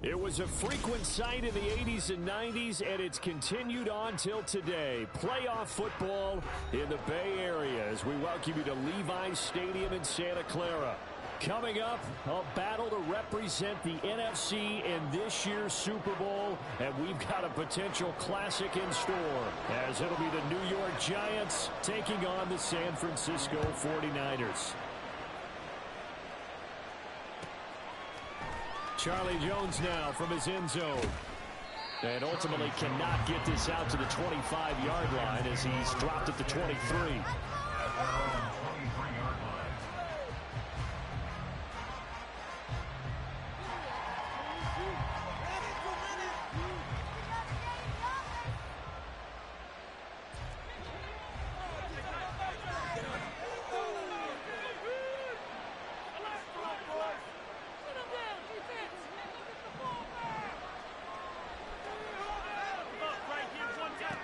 It was a frequent sight in the 80s and 90s, and it's continued on till today. Playoff football in the Bay Area as we welcome you to Levi's Stadium in Santa Clara. Coming up, a battle to represent the NFC in this year's Super Bowl, and we've got a potential classic in store, as it'll be the New York Giants taking on the San Francisco 49ers. Charlie Jones now from his end zone. And ultimately cannot get this out to the 25-yard line as he's dropped at the 23.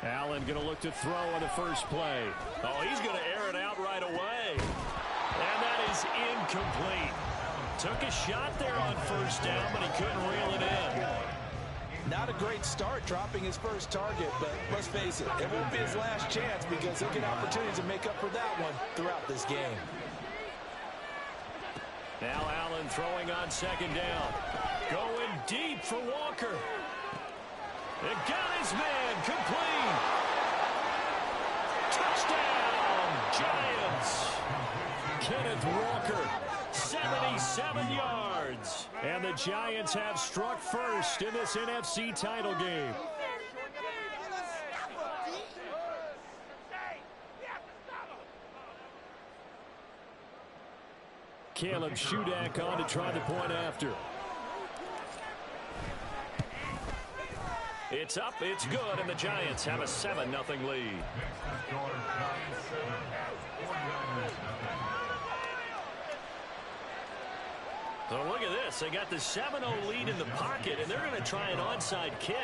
Allen going to look to throw on the first play. Oh, he's going to air it out right away. And that is incomplete. Took a shot there on first down, but he couldn't reel it in. Not a great start dropping his first target, but let's face it, it won't be his last chance because he'll get opportunities to make up for that one throughout this game. Now Allen throwing on second down. Going deep for Walker. It got his man complete. Touchdown, Giants. Kenneth Walker, 77 yards. And the Giants have struck first in this NFC title game. Caleb Shudak on to try the point after. It's up, it's good, and the Giants have a 7-0 lead. So look at this. They got the 7-0 lead in the pocket, and they're going to try an onside kick.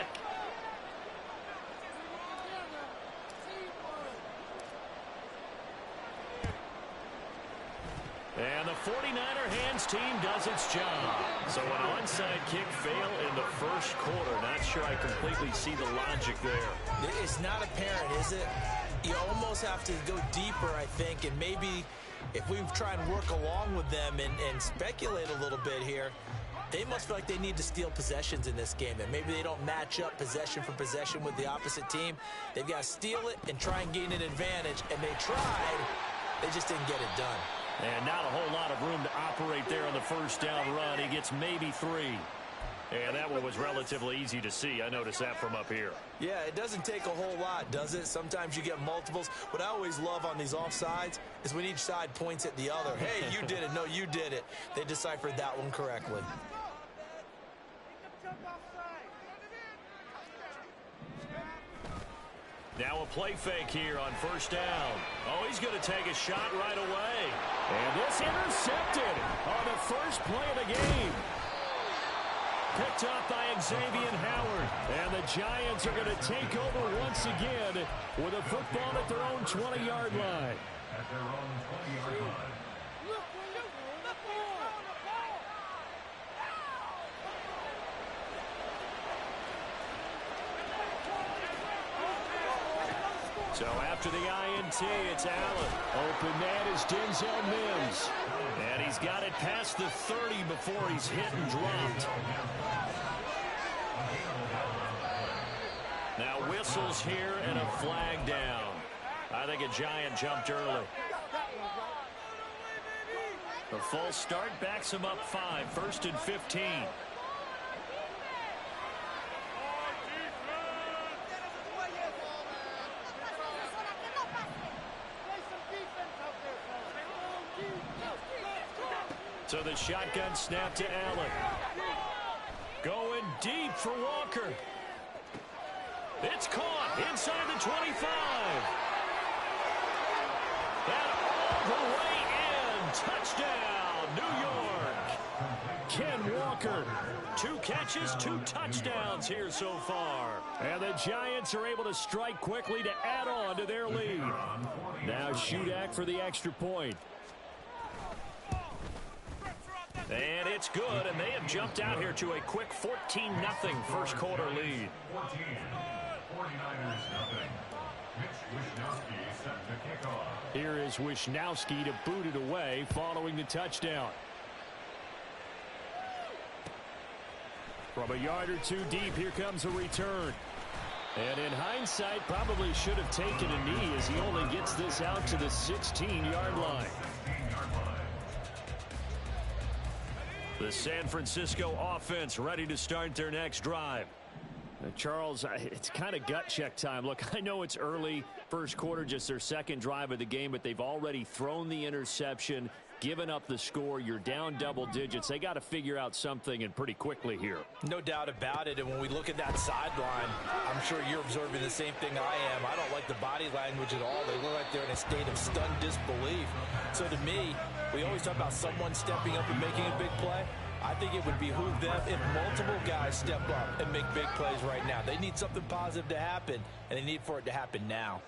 And the 49er hands team does its job. So an onside kick fail in the first quarter. Not sure I completely see the logic there. It's not apparent, is it? You almost have to go deeper, I think, and maybe if we try and work along with them and speculate a little bit here, they must feel like they need to steal possessions in this game, and maybe they don't match up possession for possession with the opposite team. They've got to steal it and try and gain an advantage, and they tried. They just didn't get it done. And not a whole lot of room to operate there on the first down run. He gets maybe 3. And that one was relatively easy to see. I noticed that from up here. Yeah, it doesn't take a whole lot, does it? Sometimes you get multiples. What I always love on these offsides is when each side points at the other. Hey, you did it. No, you did it. They deciphered that one correctly. Now a play fake here on first down. Oh, he's going to take a shot right away. And this intercepted on the first play of the game. Picked up by Xavier Howard. And the Giants are going to take over once again with a football at their own 20-yard line. At their own 20-yard line. So after the INT, it's Allen. Open man is Denzel Mims. And he's got it past the 30 before he's hit and dropped. Now whistles here and a flag down. I think a Giant jumped early. The false start backs him up 5, 1st and 15. So the shotgun snap to Allen. Going deep for Walker. It's caught inside the 25. And all the way in. Touchdown, New York. Ken Walker. 2 catches, 2 touchdowns here so far. And the Giants are able to strike quickly to add on to their lead. Now Shudak for the extra point. And it's good, and they have jumped out here to a quick 14-0 first quarter lead. 49ers nothing. Mitch Wishnowsky set the kickoff. Here is Wishnowsky to boot it away following the touchdown. From a yard or two deep, here comes a return. And in hindsight, probably should have taken a knee as he only gets this out to the 16-yard line. The San Francisco offense ready to start their next drive. Charles, it's kind of gut check time. Look, I know it's early, first quarter, just their second drive of the game, but they've already thrown the interception, given up the score. You're down double digits. They got to figure out something, and pretty quickly here. No doubt about it. And when we look at that sideline, I'm sure you're observing the same thing I am. I don't like the body language at all. They look like they're in a state of stunned disbelief. So to me, we always talk about someone stepping up and making a big play. I think it would behoove them if multiple guys step up and make big plays right now. They need something positive to happen, and they need for it to happen now.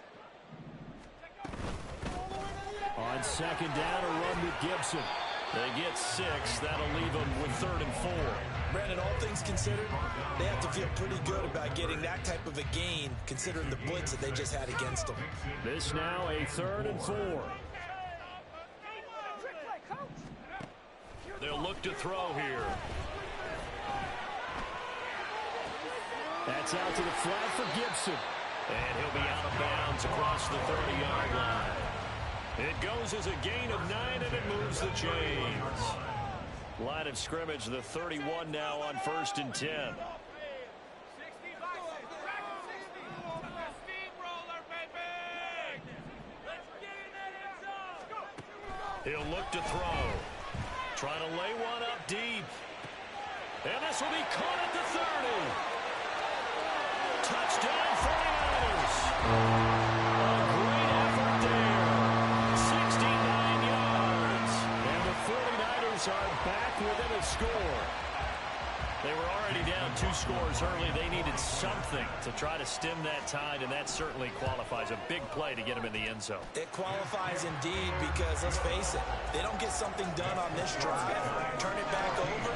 On second down, a run with Gibson. They get 6. That'll leave them with 3rd and 4. Brandon, all things considered, they have to feel pretty good about getting that type of a gain, considering the blitz that they just had against them. This now a 3rd and 4. They'll look to throw here. That's out to the flat for Gibson. And he'll be out of bounds across the 30-yard line. It goes as a gain of 9, and it moves the chains. Line of scrimmage, the 31 now on 1st and 10. He'll look to throw. Trying to lay one up deep. And this will be caught at the 30. Touchdown 49ers. A great effort there. 69 yards. And the 49ers are back within a score. They were already down 2 scores early. They needed something to try to stem that tide, and that certainly qualifies. A big play to get them in the end zone. It qualifies indeed because, let's face it, they don't get something done on this drive, turn it back over,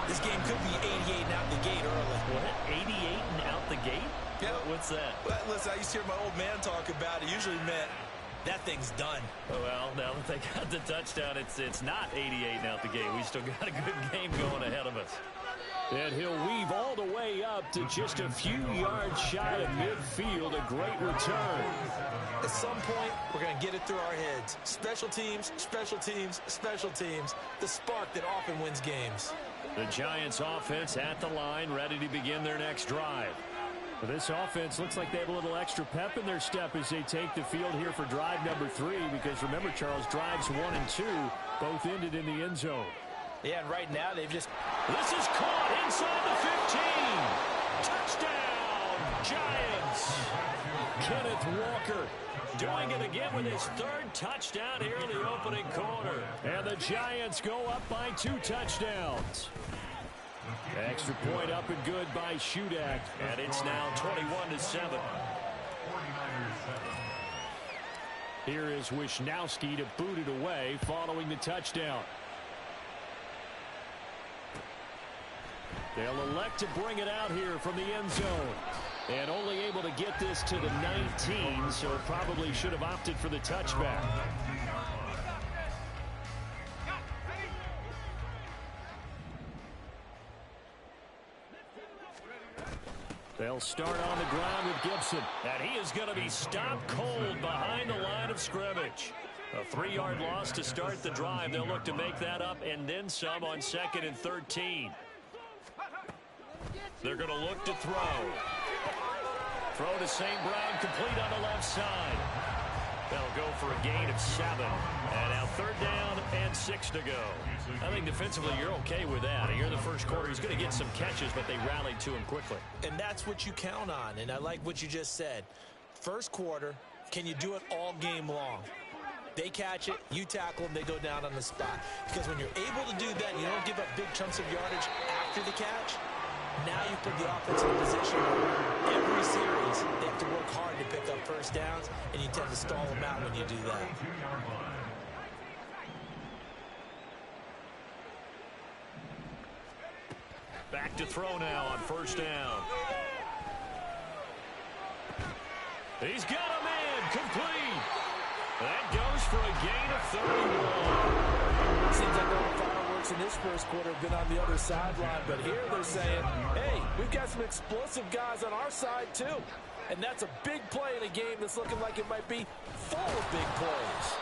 this game could be 88 and out the gate early. What? 88 and out the gate? Yeah. What's that? Well, listen, I used to hear my old man talk about it. Usually meant that thing's done. Well, now that they got the touchdown, it's not 88 and out the gate. We still got a good game going ahead of us. And he'll weave all the way up to just a few yards shy of midfield. A great return. At some point, we're going to get it through our heads. Special teams, special teams, special teams. The spark that often wins games. The Giants offense at the line, ready to begin their next drive. Well, this offense looks like they have a little extra pep in their step as they take the field here for drive number 3. Because remember, Charles, drives 1 and 2 both ended in the end zone. Yeah, and right now they've just... This is caught inside the 15. Touchdown, Giants. Kenneth Walker doing it again with his 3rd touchdown here in the opening quarter. And the Giants go up by 2 touchdowns. Extra point up and good by Shudak. And it's now 21-7. Here is Wishnowsky to boot it away following the touchdown. They'll elect to bring it out here from the end zone. And only able to get this to the 19, so probably should have opted for the touchback. They'll start on the ground with Gibson. And he is going to be stopped cold behind the line of scrimmage. A 3-yard loss to start the drive. They'll look to make that up and then some on 2nd and 13. They're going to look to throw. Throw to St. Brown, complete on the left side. They'll go for a gain of 7. And now 3rd down and 6 to go. I think defensively you're okay with that. Here in the first quarter, he's going to get some catches, but they rallied to him quickly. And that's what you count on, and I like what you just said. First quarter, can you do it all game long? They catch it, you tackle them, they go down on the spot. Because when you're able to do that, and you don't give up big chunks of yardage after the catch, now you put the offense in a position where every series they have to work hard to pick up first downs, and you tend to stall them out when you do that. back to throw now on first down. He's got a man complete. That goes for a gain of 31. Seems like all the fireworks in this first quarter have been on the other sideline, but here they're saying, hey, we've got some explosive guys on our side too. And that's a big play in a game that's looking like it might be full of big plays.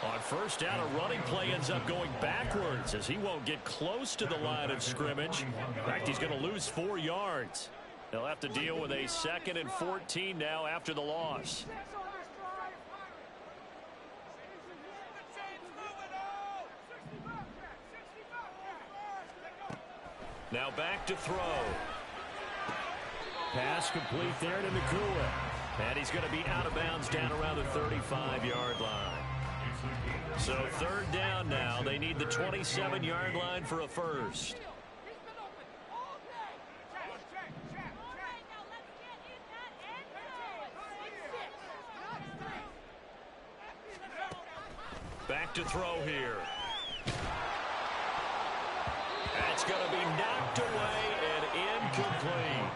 On first down, a running play ends up going backwards as he won't get close to the line of scrimmage. In fact, he's going to lose 4 yards. They'll have to deal with a 2nd and 14 now after the loss. Now back to throw. Pass complete there to Nacua. And he's going to be out of bounds down around the 35-yard line. So 3rd down now. They need the 27-yard line for a first. Back to throw here. That's going to be knocked away and incomplete.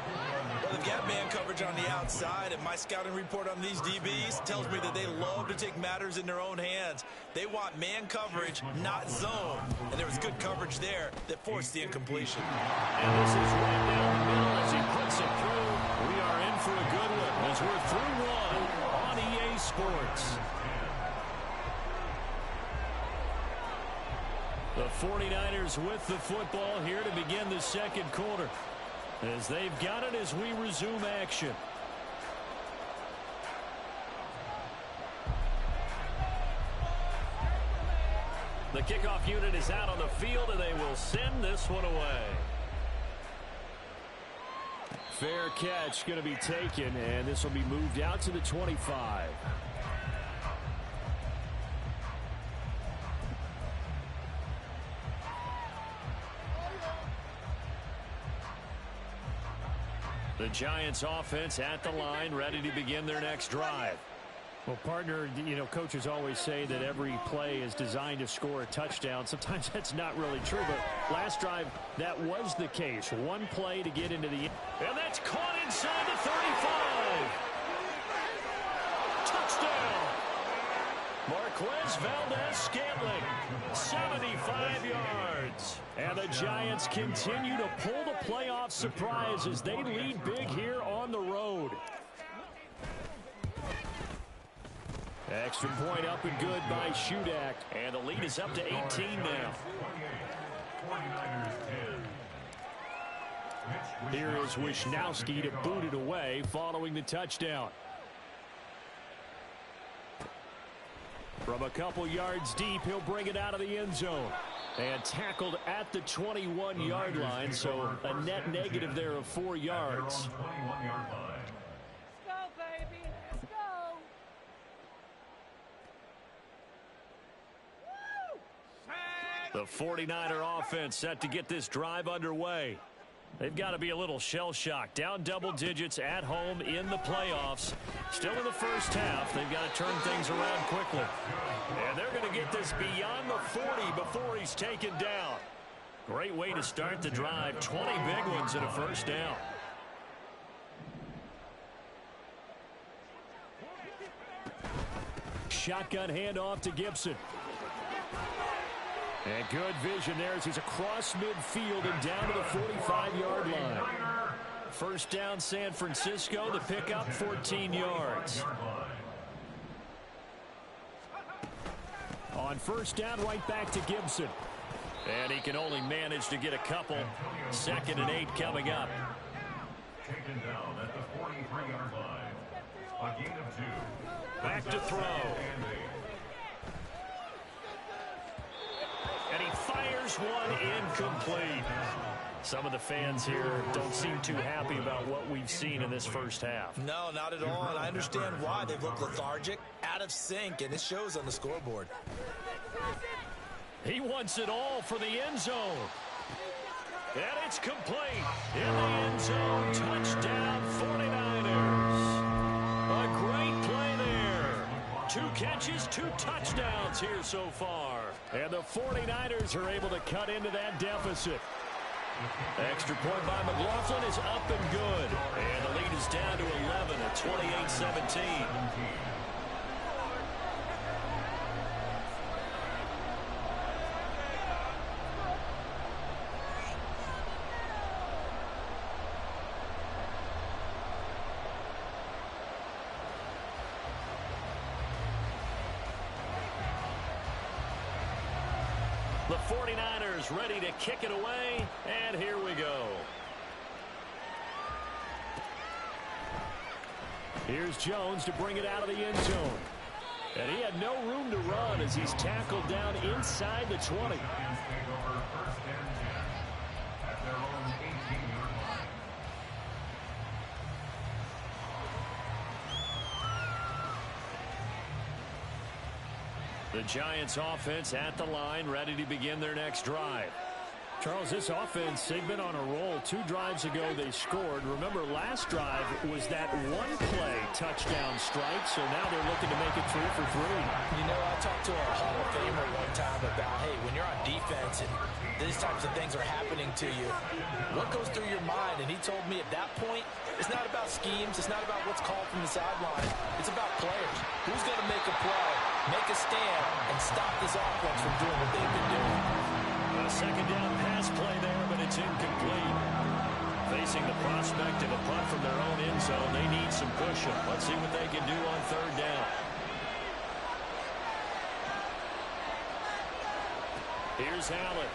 Well, they've got man coverage on the outside, and my scouting report on these DBs tells me that they love to take matters in their own hands. They want man coverage, not zone. And there was good coverage there that forced the incompletion. And this is right down the middle as he puts it through. We are in for a good one as we're through one on EA Sports. The 49ers with the football here to begin the second quarter, as they've got it as we resume action. The kickoff unit is out on the field, and they will send this one away. Fair catch going to be taken, and this will be moved out to the 25. The Giants offense at the line, ready to begin their next drive. Well, partner, coaches always say that every play is designed to score a touchdown. Sometimes that's not really true, but last drive, that was the case. One play to get into the... And that's caught inside the 35. Touchdown. Marquez Valdez-Scantling, 75 yards. And the Giants continue to pull the playoff surprise as they lead big here on the road. Extra point up and good by Shudak. And the lead is up to 18 now. Here is Wisnowski to boot it away following the touchdown. From a couple yards deep, he'll bring it out of the end zone. And tackled at the 21-yard line, so a net negative there of 4 yards. The 49er offense set to get this drive underway. They've got to be a little shell-shocked. Down double digits at home in the playoffs. Still in the first half. They've got to turn things around quickly. And they're going to get this beyond the 40 before he's taken down. Great way to start the drive. 20 big ones in a first down. Shotgun handoff to Gibson. And good vision there as he's across midfield and down to the 45-yard line. First down, San Francisco. The pickup, 14 yards. On first down, right back to Gibson. And he can only manage to get a couple. 2nd and 8 coming up. Taken down at the 43-yard line. A gain of 2. Back to throw. And he fires one incomplete. Some of the fans here don't seem too happy about what we've seen in this first half. No, not at all, and I understand why. They've looked lethargic, out of sync, and it shows on the scoreboard. He wants it all for the end zone. And it's complete. In the end zone, touchdown 49ers. A great play there. 2 catches, 2 touchdowns here so far. And the 49ers are able to cut into that deficit. Extra point by McLaughlin is up and good. And the lead is down to 11 at 28-17. The 49ers ready to kick it away, and here we go. Here's Jones to bring it out of the end zone. And he had no room to run as he's tackled down inside the 20. The Giants offense at the line, ready to begin their next drive. Charles, this offense, they've been on a roll. 2 drives ago they scored. Remember, last drive was that one-play touchdown strike, so now they're looking to make it 3 for 3. You know, I talked to a Hall of Famer one time about, hey, when you're on defense and these types of things are happening to you, what goes through your mind? And he told me at that point, it's not about schemes. It's not about what's called from the sideline. It's about players. Who's going to make a play, make a stand, and stop this offense from doing what they've been doing? A second down pass play there, but it's incomplete. Facing the prospect of a punt from their own end zone, they need some pushing. Let's see what they can do on 3rd down. Here's Allen.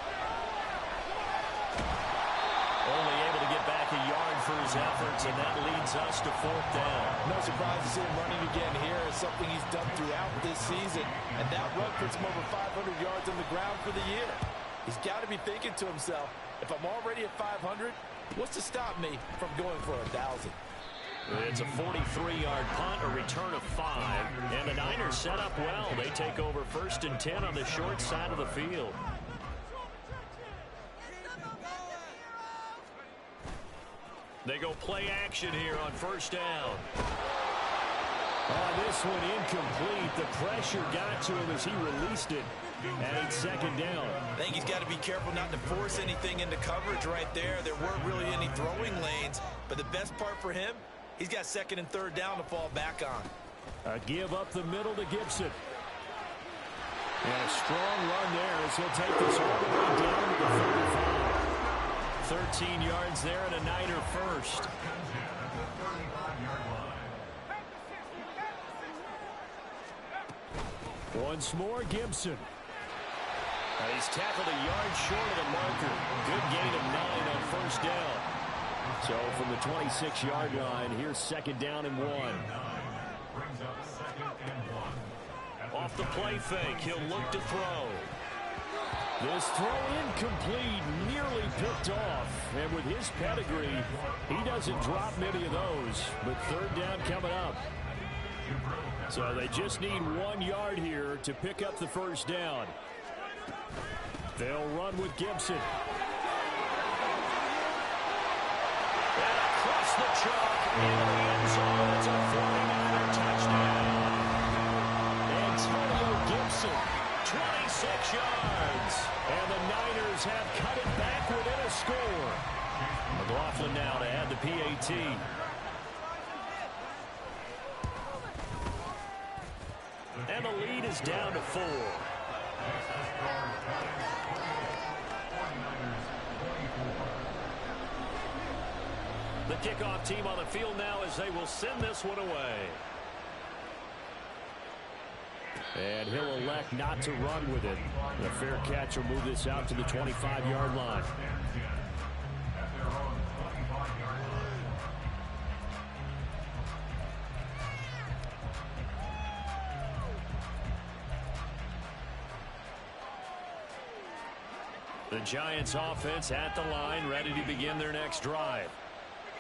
Only able to get back a yard for his efforts, and that leads us to 4th down. No surprise to see him running again here. It's something he's done throughout this season. And that run puts him over 500 yards on the ground for the year. He's got to be thinking to himself, if I'm already at 500, what's to stop me from going for 1,000? It's a 43-yard punt, a return of 5. And the Niners set up well. They take over 1st and 10 on the short side of the field. They go play action here on 1st down. This one incomplete. The pressure got to him as he released it. And it's 2nd down. I think he's got to be careful not to force anything into coverage right there. There weren't really any throwing lanes. But the best part for him, he's got 2nd and 3rd down to fall back on. A give up the middle to Gibson. And a strong run there as he'll take this all the way down to the 35. 13 yards there and a Niner first. Once more, Gibson. He's tackled a yard short of the marker. Good gain of 9 on 1st down. So from the 26-yard line, here's 2nd down and 1. Off the play fake, he'll look to throw. This throw incomplete, nearly picked off. And with his pedigree, he doesn't drop many of those. But 3rd down coming up. So they just need 1 yard here to pick up the 1st down. They'll run with Gibson. And across the chalk into the end zone. It's a 49er touchdown. Antonio Gibson, 26 yards. And the Niners have cut it back within a score. McLaughlin now to add the PAT. And the lead is down to 4. The kickoff team on the field now as they will send this one away. And he'll elect not to run with it. The fair catch will move this out to the 25-yard line. The Giants offense at the line, ready to begin their next drive.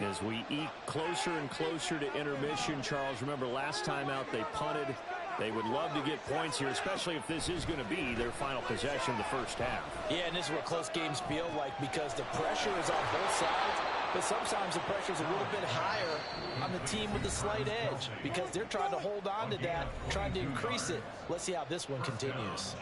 As we eke closer and closer to intermission, Charles, remember last time out they punted. They would love to get points here, especially if this is going to be their final possession of the 1st half. Yeah, and this is what close games feel like because the pressure is on both sides, but sometimes the pressure is a little bit higher on the team with the slight edge because they're trying to hold on to that, trying to increase it. Let's see how this one continues.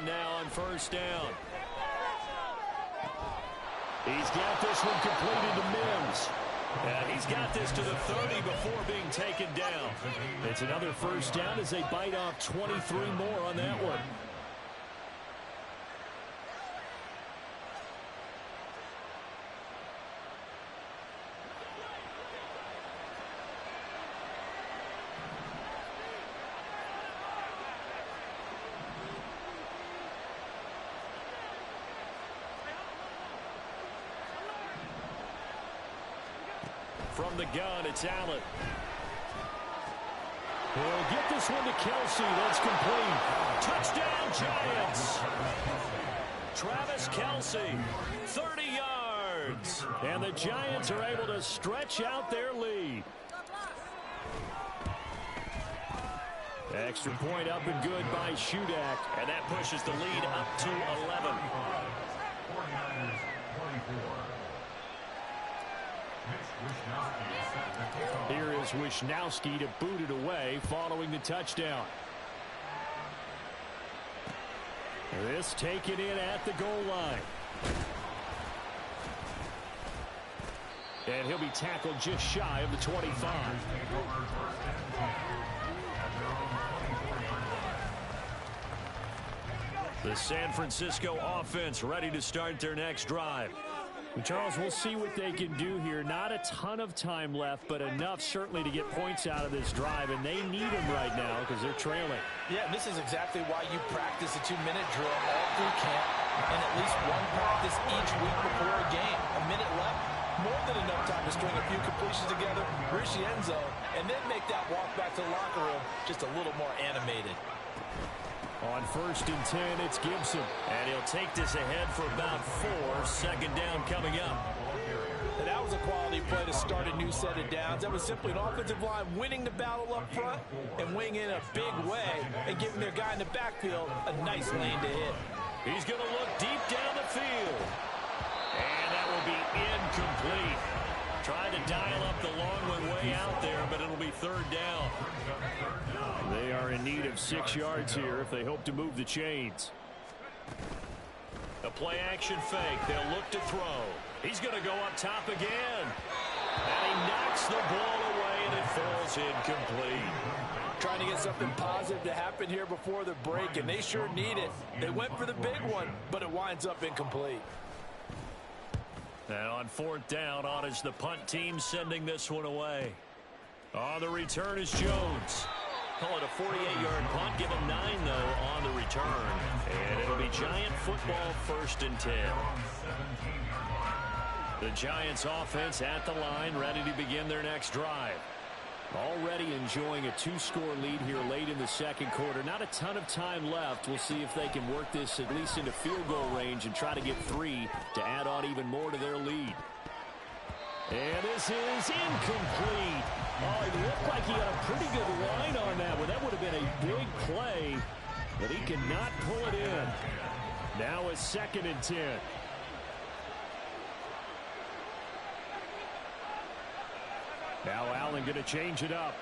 Allen now on first down. He's got this one completed to Mims. And he's got this to the 30 before being taken down. It's another first down as they bite off 23 more on that one. From the gun, it's Allen. He'll get this one to Kelsey. That's complete. Touchdown, Giants. Travis Kelsey, 30 yards. And the Giants are able to stretch out their lead. Extra point up and good by Shudak. And that pushes the lead up to 11. 49ers 24. Here is Wishnowski to boot it away following the touchdown. This taken in at the goal line. And he'll be tackled just shy of the 25. The San Francisco offense ready to start their next drive. Charles, we'll see what they can do here. Not a ton of time left, but enough certainly to get points out of this drive, and they need them right now because they're trailing. Yeah, and this is exactly why you practice a 2-minute drill all through camp and at least one practice each week before a game. A minute left, more than enough time to string a few completions together, reach the end zone, and then make that walk back to the locker room just a little more animated. On first and 10, it's Gibson. And he'll take this ahead for about 4. Second down coming up. And that was a quality play to start a new set of downs. That was simply an offensive line winning the battle up front and weighing in a big way and giving their guy in the backfield a nice lane to hit. He's going to look deep down the field. And that will be incomplete. Trying to dial up the long one way out there, but it'll be third down. They are in need of 6 yards here if they hope to move the chains. A play-action fake. They'll look to throw. He's going to go up top again. And he knocks the ball away, and it falls incomplete. Trying to get something positive to happen here before the break, and they sure need it. They went for the big one, but it winds up incomplete. And on fourth down, on is the punt team sending this one away. On the return is Jones. Call it a 48-yard punt. Give him 9, though, on the return. And it'll be Giant football, first and 10. The Giants offense at the line, ready to begin their next drive. Already enjoying a 2-score lead here late in the second quarter. Not a ton of time left. We'll see if they can work this at least into field goal range and try to get 3 to add on even more to their lead. And this is incomplete. Oh, it looked like he had a pretty good line on that one. That would have been a big play, but he cannot pull it in. Now a second and 10. Now Allen going to change it up.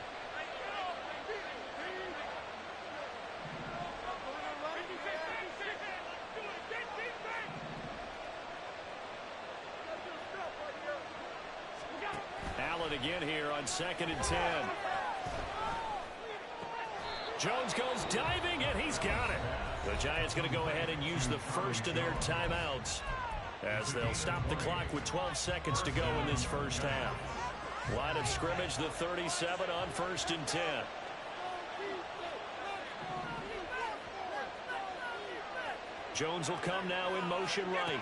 Allen again here on second and 10. Jones goes diving, and he's got it. The Giants going to go ahead and use the first of their timeouts as they'll stop the clock with 12 seconds to go in this first half. Line of scrimmage, the 37 on first and 10. Jones will come now in motion right.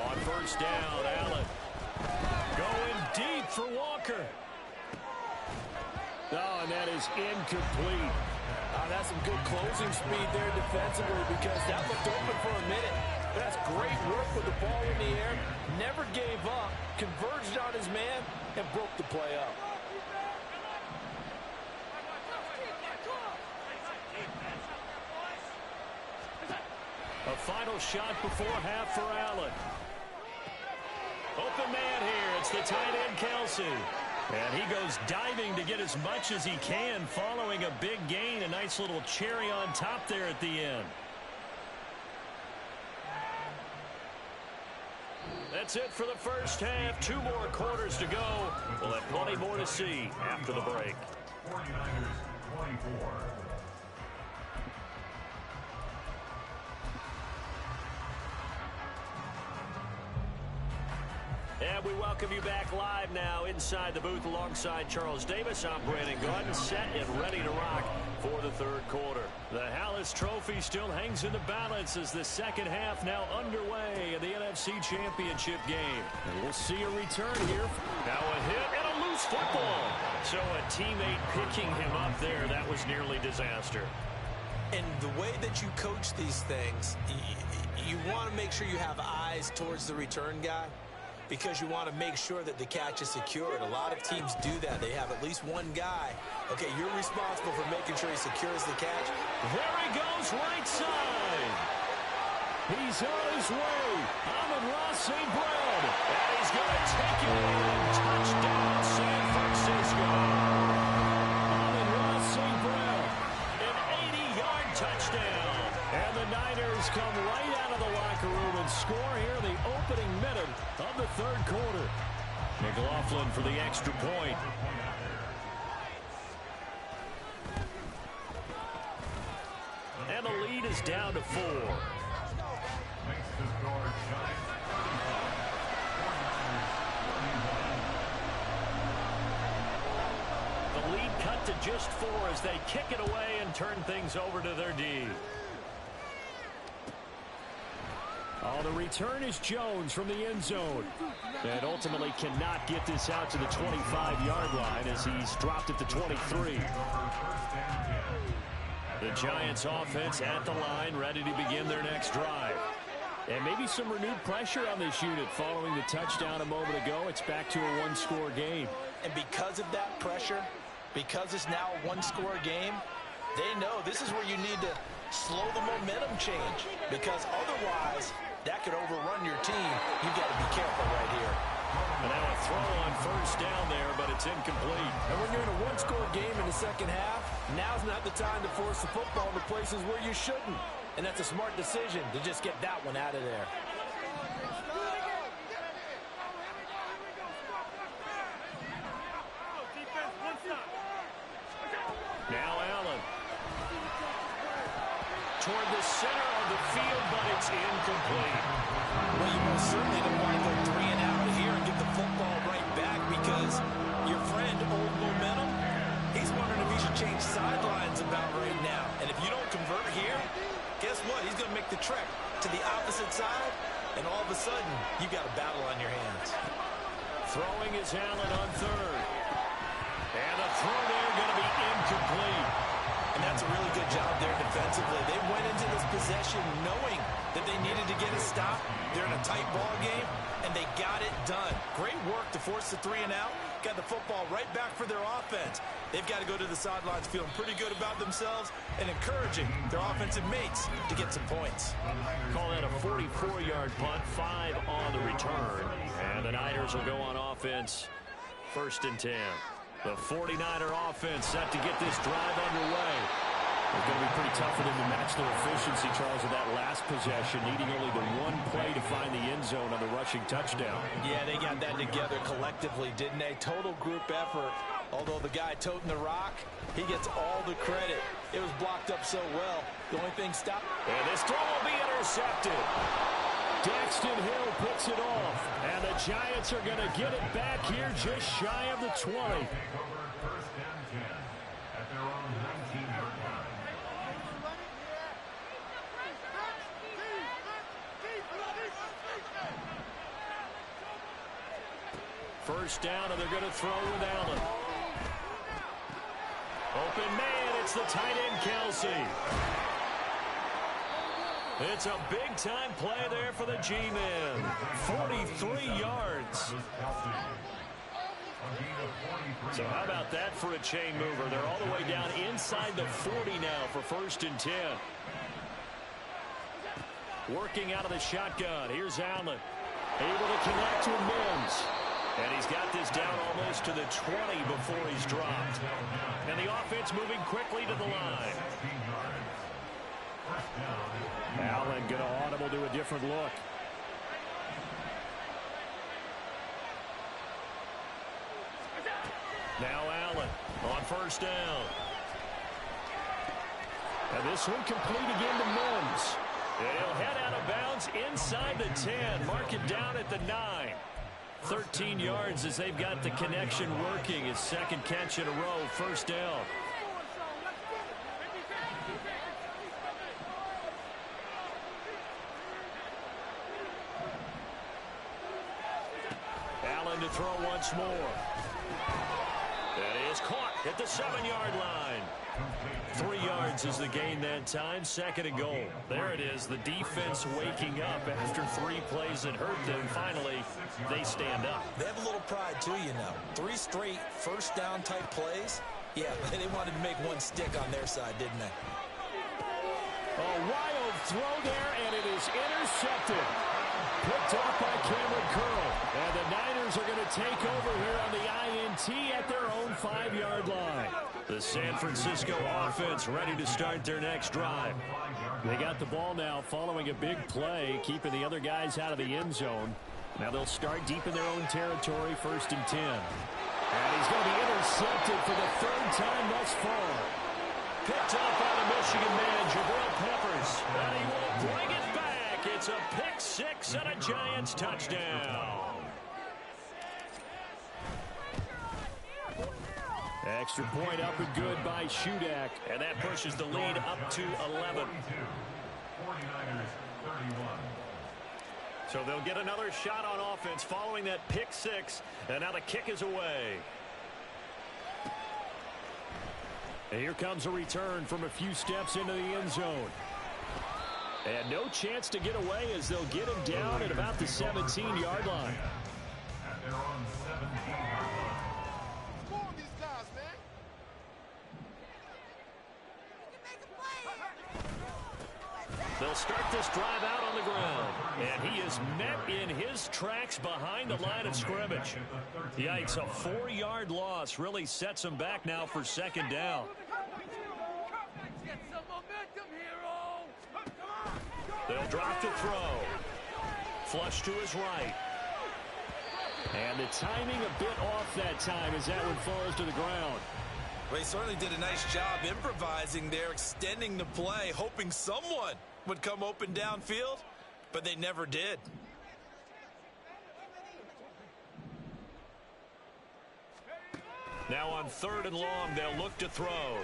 On first down, Allen. Going deep for Walker. Oh, and that is incomplete. That's some good closing speed there defensively because that looked open for a minute. That's great work with the ball in the air. Never gave up, converged on his man, and broke the play up. A final shot before half for Allen. Open man here. It's the tight end, Kelsey. And he goes diving to get as much as he can following a big gain. A nice little cherry on top there at the end. That's it for the first half. 2 more quarters to go. We'll have plenty more to see after the break. 49ers 24. And we welcome you back live now inside the booth alongside Charles Davis. I'm Brandon Gaudin, set and ready to rock for the third quarter. The Hallis Trophy still hangs in the balance as the second half now underway in the NFC Championship game. And we'll see a return here. Now a hit and a loose football. So a teammate picking him up there, that was nearly disaster. And the way that you coach these things, you want to make sure you have eyes towards the return guy, because you want to make sure that the catch is secured. A lot of teams do that. They have at least one guy. Okay, you're responsible for making sure he secures the catch. There he goes, right side. He's on his way. Amon-Ra St. Brown. And he's going to take it in. Touchdown, San Francisco. Amon-Ra St. Brown. An 80-yard touchdown. And the Niners come right out of the locker room and score here in the opening minute of the third quarter. McLaughlin for the extra point. And the lead is down to 4. Makes the score Giants 49ers 21. The lead cut to just 4 as they kick it away and turn things over to their D. Oh, the return is Jones from the end zone. And ultimately cannot get this out to the 25-yard line as he's dropped at the 23. The Giants offense at the line, ready to begin their next drive. And maybe some renewed pressure on this unit following the touchdown a moment ago. It's back to a one-score game. And because of that pressure, because it's now a one-score game, they know this is where you need to slow the momentum change, because otherwise that could overrun your team. You've got to be careful right here. And now a throw on first down there, but it's incomplete. And when you're in a one-score game in the second half, now's not the time to force the football to places where you shouldn't. And that's a smart decision to just get that one out of there. Now Allen. Toward the center of the field, but it's incomplete. Well, you most certainly don't want to go 3 and out here and get the football right back, because your friend, Old Momentum, he's wondering if he should change sidelines about right now. And if you don't convert here, guess what? He's going to make the trek to the opposite side, and all of a sudden, you've got a battle on your hands. Throwing is Allen on third. And the throw there going to be incomplete. And that's a really good job there defensively. They went into this possession knowing that they needed to get a stop. They're in a tight ball game, and they got it done. Great work to force the 3 and out. Got the football right back for their offense. They've got to go to the sidelines feeling pretty good about themselves and encouraging their offensive mates to get some points. Call that a 44-yard punt, 5 on the return. And the Niners will go on offense, 1st and 10. The 49er offense set to get this drive underway. It's going to be pretty tough for them to match their efficiency, Charles, of that last possession, needing only the one play to find the end zone on the rushing touchdown. Yeah, they got that together collectively, didn't they? Total group effort. Although the guy toting the rock, he gets all the credit. It was blocked up so well. The only thing stopped. And this throw will be intercepted. Daxton Hill puts it off. And the Giants are going to get it back here just shy of the 20. Take over 1st and 10 at their own 19-yard line. First down, and they're going to throw with Allen. Open man, it's the tight end, Kelsey. It's a big-time play there for the G-Men. 43 yards. So how about that for a chain mover? They're all the way down inside the 40 now for 1st and 10. Working out of the shotgun. Here's Allen. Able to connect with Mims. And he's got this down almost to the 20 before he's dropped. And the offense moving quickly to the line. Allen going to audible to a different look. Now Allen on first down. And this one complete again to Mims. And he'll head out of bounds inside the 10. Mark it down at the 9. 13 yards as they've got the connection working. His second catch in a row, first down. Allen to throw once more. That is caught at the 7-yard line. 3 yards is the gain that time. Second and goal. There it is. The defense waking up after 3 plays that hurt them. Finally, they stand up. They have a little pride, too, you know. 3 straight first down type plays. Yeah, they wanted to make one stick on their side, didn't they? A wild throw there, and it is intercepted. Picked off by Cameron Curl. And the Niners are going to take over here on the INT at their own 5-yard line. The San Francisco offense ready to start their next drive. They got the ball now following a big play, keeping the other guys out of the end zone. Now they'll start deep in their own territory, 1st and 10. And he's going to be intercepted for the 3rd time thus far. Picked up by the Michigan man, Jabril Peppers. And he will bring it back. It's a pick 6 and a Giants touchdown. Extra point up and good by Shudak. And that pushes the lead up to 11. 49ers 31. So they'll get another shot on offense following that pick 6. And now the kick is away. And here comes a return from a few steps into the end zone. And no chance to get away as they'll get him down at about the 17-yard line. At their own 17-yard line. They'll start this drive out on the ground. And he is met in his tracks behind the line of scrimmage. Yikes, a 4-yard loss really sets him back now for 2nd down. They'll drop to throw. Flush to his right. And the timing a bit off that time as that one falls to the ground. Well, he certainly did a nice job improvising there, extending the play, hoping someone would come open downfield, but they never did. Now on 3rd and long, they'll look to throw.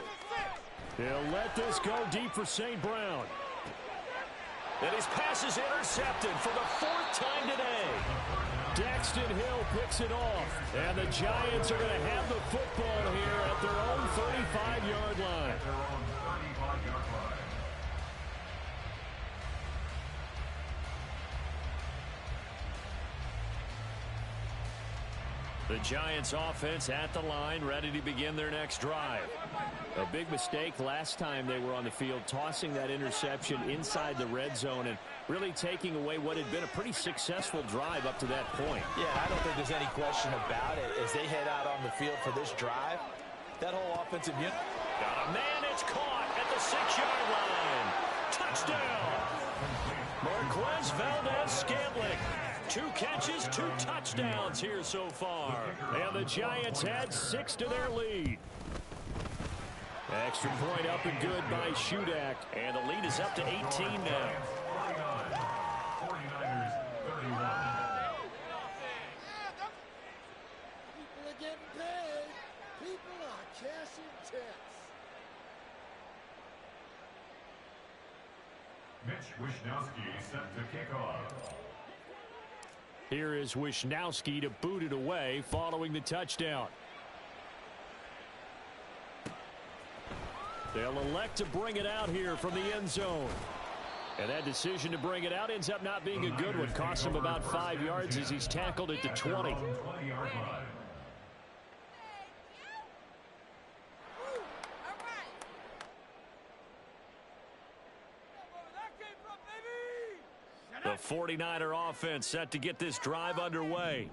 They'll let this go deep for St. Brown. And his pass is intercepted for the 4th time today. Daxton Hill picks it off. And the Giants are going to have the football here at their own 35-yard line. Their own 35-yard line. The Giants offense at the line, ready to begin their next drive. A big mistake last time they were on the field, tossing that interception inside the red zone and really taking away what had been a pretty successful drive up to that point. Yeah, I don't think there's any question about it. As they head out on the field for this drive, that whole offensive unit. Got a man, it's caught at the 6-yard line. Touchdown. Marquez Valdez-Scantling. 2 catches, 2 touchdowns here so far. And the Giants had 6 to their lead. Extra point up and good by Shudak. And the lead is up to 18 now. 49ers 31. People are getting paid. People are cashing checks. Mitch Wishnowsky set to kick off. Here is Wishnowsky to boot it away following the touchdown. They'll elect to bring it out here from the end zone. And that decision to bring it out ends up not being a good one. Costs him about 5 yards as he's tackled at the 20. 20-yard line. The 49er offense set to get this drive underway.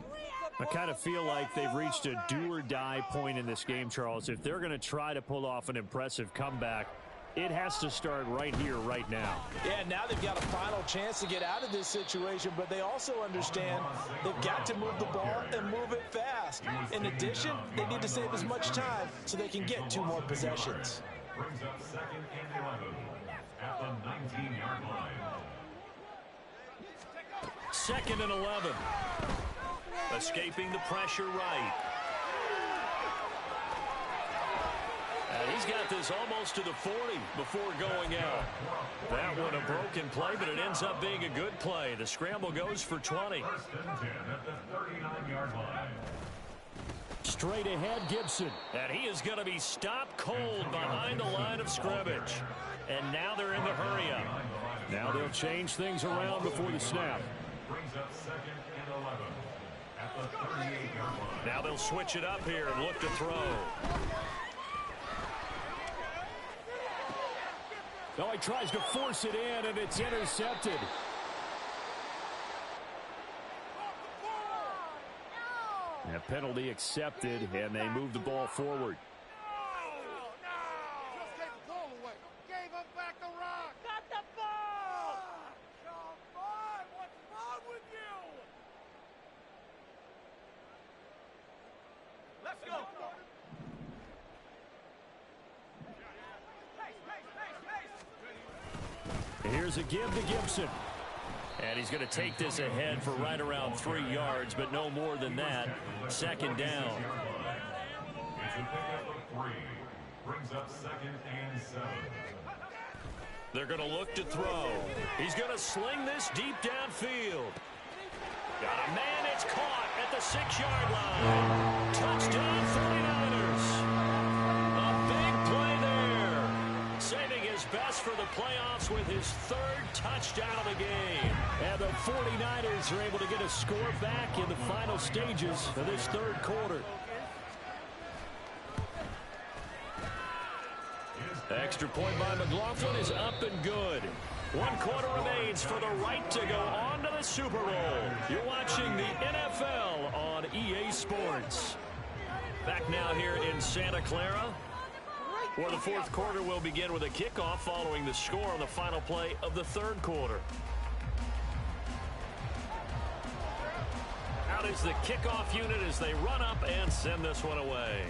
I kind of feel like they've reached a do-or-die point in this game, Charles. If they're going to try to pull off an impressive comeback, It has to start right here, right now. Yeah, now they've got a final chance to get out of this situation, but they also understand they've got to move the ball and move it fast. In addition, they need to save as much time so they can get 2 more possessions. Brings up 2nd and 11 at the 19-yard line. 2nd and 11. Escaping the pressure right. And he's got this almost to the 40 before going out. That one a broken play, but it ends up being a good play. The scramble goes for 20. 1st and 10 at the 39-yard line. Straight ahead, Gibson. And he is going to be stopped cold behind the line of scrimmage. And now they're in the hurry-up. Now they'll change things around before the snap. Brings up 2nd and 11 at the 38-yard line. Now they'll switch it up here and look to throw. Oh, he tries to force it in, and it's intercepted. A penalty accepted, and they move the ball forward. Just gave the ball away. Gave him back the rock. Got the ball. Come on, what's wrong with you? Let's go. Here's a give to Gibson. And he's going to take this ahead for right around 3 yards, but no more than that. 2nd down. It's a pickup of 3. Brings up 2nd and 7. They're going to look to throw. He's going to sling this deep downfield. Got a man, it's caught at the 6-yard line. Touchdown 49ers. A big play there. Saving his best for the playoffs with his 3rd touchdown of the game. And the 49ers are able to get a score back in the final stages of this 3rd quarter. Extra point by McLaughlin is up and good. 1 quarter remains for the right to go on to the Super Bowl. You're watching the NFL on EA Sports. Back now here in Santa Clara, where the 4th quarter will begin with a kickoff following the score on the final play of the 3rd quarter. Out is the kickoff unit as they run up and send this one away.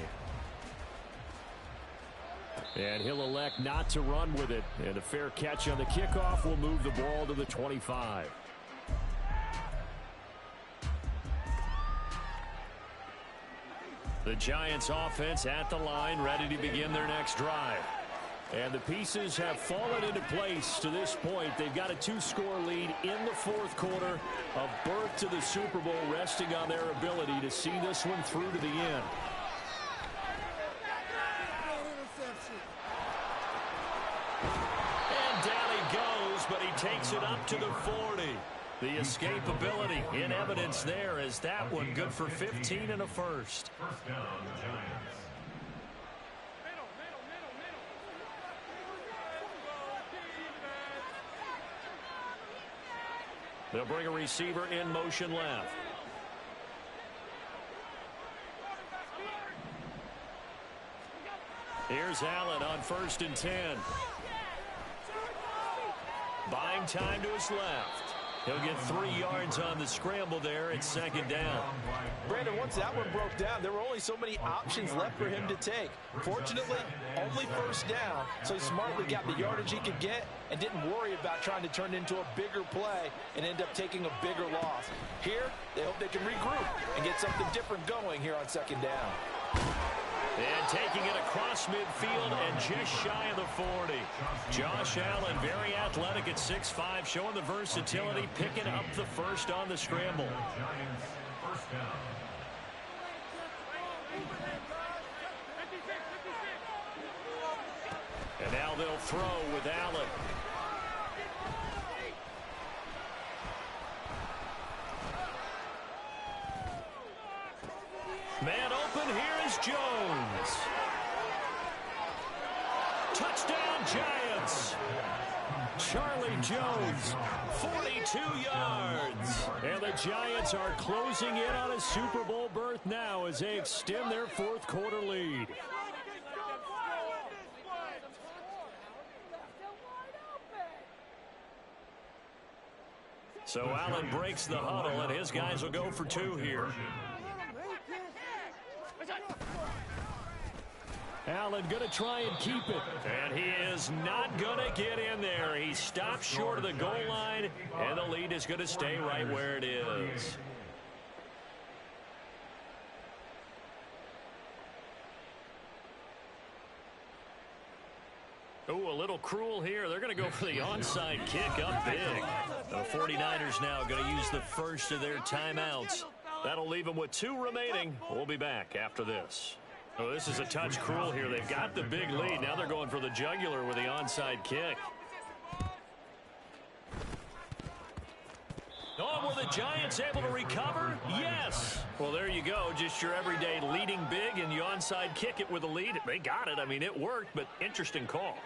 And he'll elect not to run with it. And a fair catch on the kickoff will move the ball to the 25. The Giants offense at the line, ready to begin their next drive. And the pieces have fallen into place to this point. They've got a 2-score lead in the 4th quarter. A berth to the Super Bowl resting on their ability to see this one through to the end. And down he goes, but he takes it up to the 40. The escapability in evidence there as that one good for 15 and a 1st. First down, the Giants. They'll bring a receiver in motion left. Here's Allen on 1st and 10. Buying time to his left. He'll get 3 yards on the scramble there at 2nd down. Brandon, once that one broke down, there were only so many options left for him to take. Fortunately, only 1st down, so he smartly got the yardage he could get and didn't worry about trying to turn it into a bigger play and end up taking a bigger loss. Here, they hope they can regroup and get something different going here on 2nd down. And taking it across midfield and just shy of the 40. Josh Allen, very athletic at 6'5", showing the versatility, picking up the 1st on the scramble. Giants, first down. And now they'll throw with Allen. Man open, here is Jones. Touchdown, Giants. Charlie Jones, 42 yards. And the Giants are closing in on a Super Bowl berth now as they extend their 4th quarter lead. So Allen breaks the huddle, and his guys will go for 2 here. Allen going to try and keep it. And he is not going to get in there. He stops short of the goal line, and the lead is going to stay right where it is. Oh, a little cruel here. They're going to go for the onside kick up big. The 49ers now going to use the first of their timeouts. That'll leave them with 2 remaining. We'll be back after this. Oh, this is a touch cruel here. They've got the big lead. Now they're going for the jugular with the onside kick. Oh, were the Giants able to recover? Yes. Well, there you go. Just your everyday leading big, and you onside kick it with a lead. They got it. I mean, it worked, but interesting call.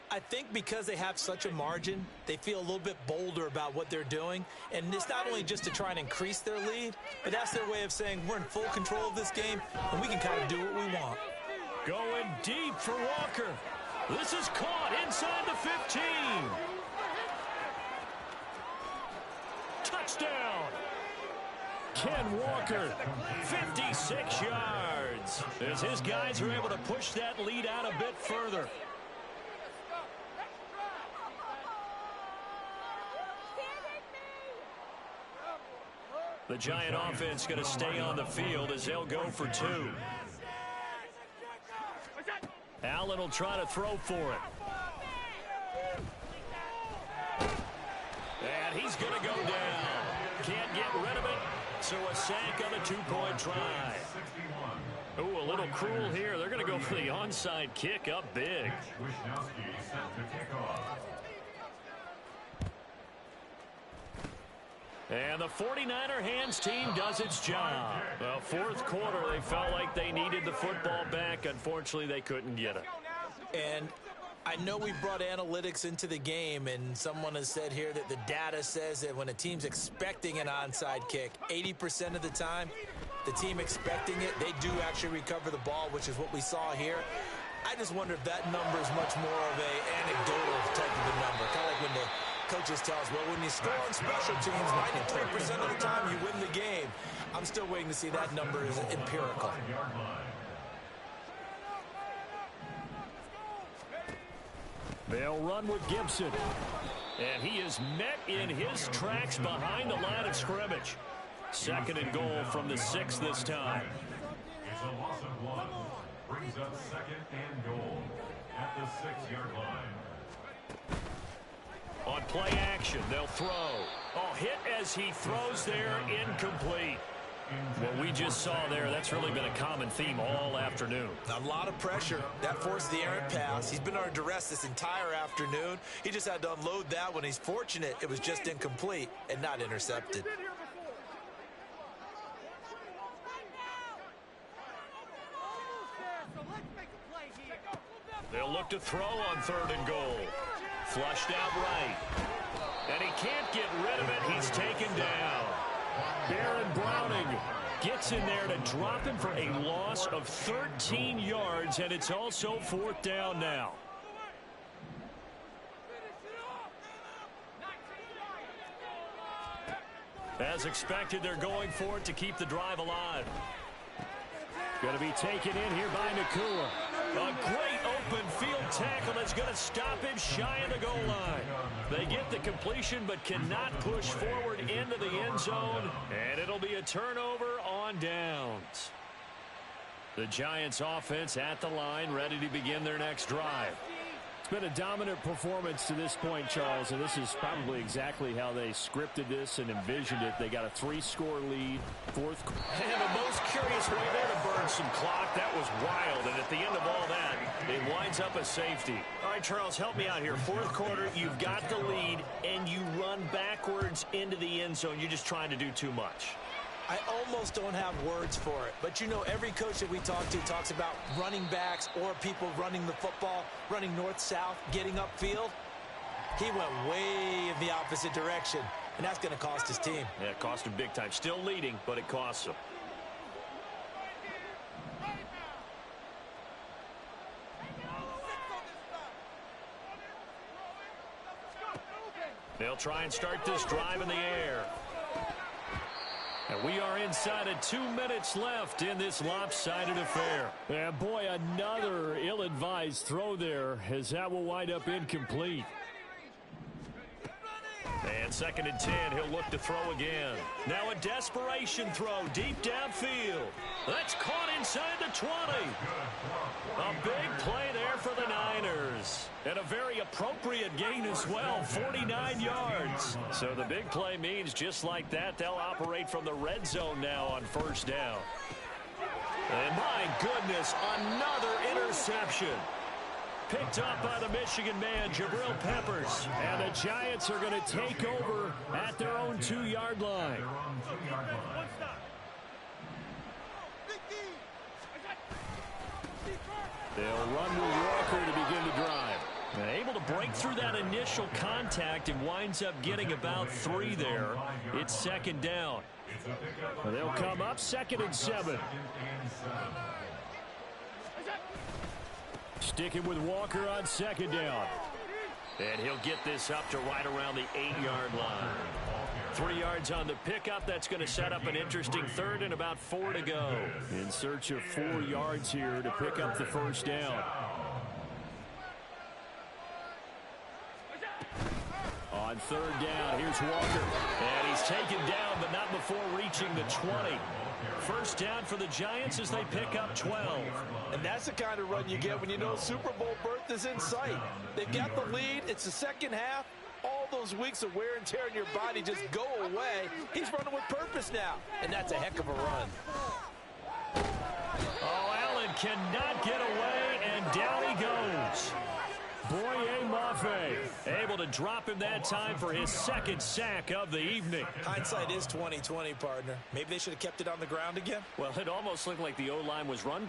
I think because they have such a margin, they feel a little bit bolder about what they're doing. And it's not only just to try and increase their lead, but that's their way of saying we're in full control of this game, and we can kind of do what we want. Going deep for Walker. This is caught inside the 15. Touchdown. Ken Walker, 56 yards. As his guys are able to push that lead out a bit further. The Giant offense going to stay on the field as they'll go for 2. Allen will try to throw for it. And he's going to go down. Can't get rid of it. So a sack on a 2-point try. Oh, a little cruel here. They're going to go for the onside kick up big. And the 49er hands team does its job. Well, 4th quarter, they felt like they needed the football back. Unfortunately, they couldn't get it. And I know we brought analytics into the game, and someone has said here that the data says that when a team's expecting an onside kick, 80% of the time, the team expecting it, they do actually recover the ball, which is what we saw here. I just wonder if that number is much more of a anecdotal type of a number, kind of like when the coaches tell us, well, when you score on special teams, 93% of the time you win the game. I'm still waiting to see that number is empirical. They'll run with Gibson. And he is met in his tracks behind the line of scrimmage. 2nd and goal from the 6 this time. It's a loss of 1. Brings up 2nd and goal at the 6-yard line. On play action, they'll throw. Oh, hit as he throws there, incomplete. What we just saw there, that's really been a common theme all afternoon. A lot of pressure. That forced the errant pass. He's been under duress this entire afternoon. He just had to unload that one. He's fortunate it was just incomplete and not intercepted. They'll look to throw on 3rd and goal. Flushed out right. And he can't get rid of it. He's taken down. Baron Browning gets in there to drop him for a loss of 13 yards, and it's also 4th down now. As expected, they're going for it to keep the drive alive. Going to be taken in here by Nakua. A great open field tackle that's going to stop him shy of the goal line. They get the completion but cannot push forward into the end zone, and it'll be a turnover on downs. The Giants offense at the line, ready to begin their next drive. It's been a dominant performance to this point, Charles, and this is probably exactly how they scripted this and envisioned it. They got a 3-score lead, 4th. And the most curious way there to burn some clock. That was wild, and at the end of all that, it winds up a safety. All right, Charles, help me out here. 4th quarter, you've got the lead, and you run backwards into the end zone. You're just trying to do too much. I almost don't have words for it. But, you know, every coach that we talk to talks about running backs or people running the football, running north-south, getting upfield. He went way in the opposite direction, and that's going to cost his team. Yeah, it cost him big time. Still leading, but it costs him. They'll try and start this drive in the air. And we are inside of 2 minutes left in this lopsided affair. And boy, another ill-advised throw there, as that will wind up incomplete. And 2nd and 10, he'll look to throw again. Now a desperation throw deep downfield. That's caught inside the 20. A big play there for the Niners. And a very appropriate gain as well, 49 yards. So the big play means just like that, they'll operate from the red zone now on 1st down. And my goodness, another interception. Picked up by the Michigan man, Jabril Peppers. And the Giants are going to take over at their own 2-yard line. They'll run with Walker to begin the drive. Able to break through that initial contact and winds up getting about 3 there. It's 2nd down. They'll come up 2nd and 7. Sticking with Walker on 2nd down. And he'll get this up to right around the 8-yard line. 3 yards on the pickup. That's going to set up an interesting 3rd and about 4 to go. In search of 4 yards here to pick up the 1st down. On 3rd down, here's Walker. And he's taken down, but not before reaching the 20. 1st down for the Giants as they pick up 12. And that's the kind of run you get when you know Super Bowl berth is in sight. They've got the lead. It's the second half. All those weeks of wear and tear in your body just go away. He's running with purpose now. And that's a heck of a run. Oh, Allen cannot get away, and down he goes. Boye Mafe able to drop him that time for his 2nd sack of the evening. Hindsight is 20/20, partner. Maybe they should have kept it on the ground again. Well, it almost looked like the O-line was run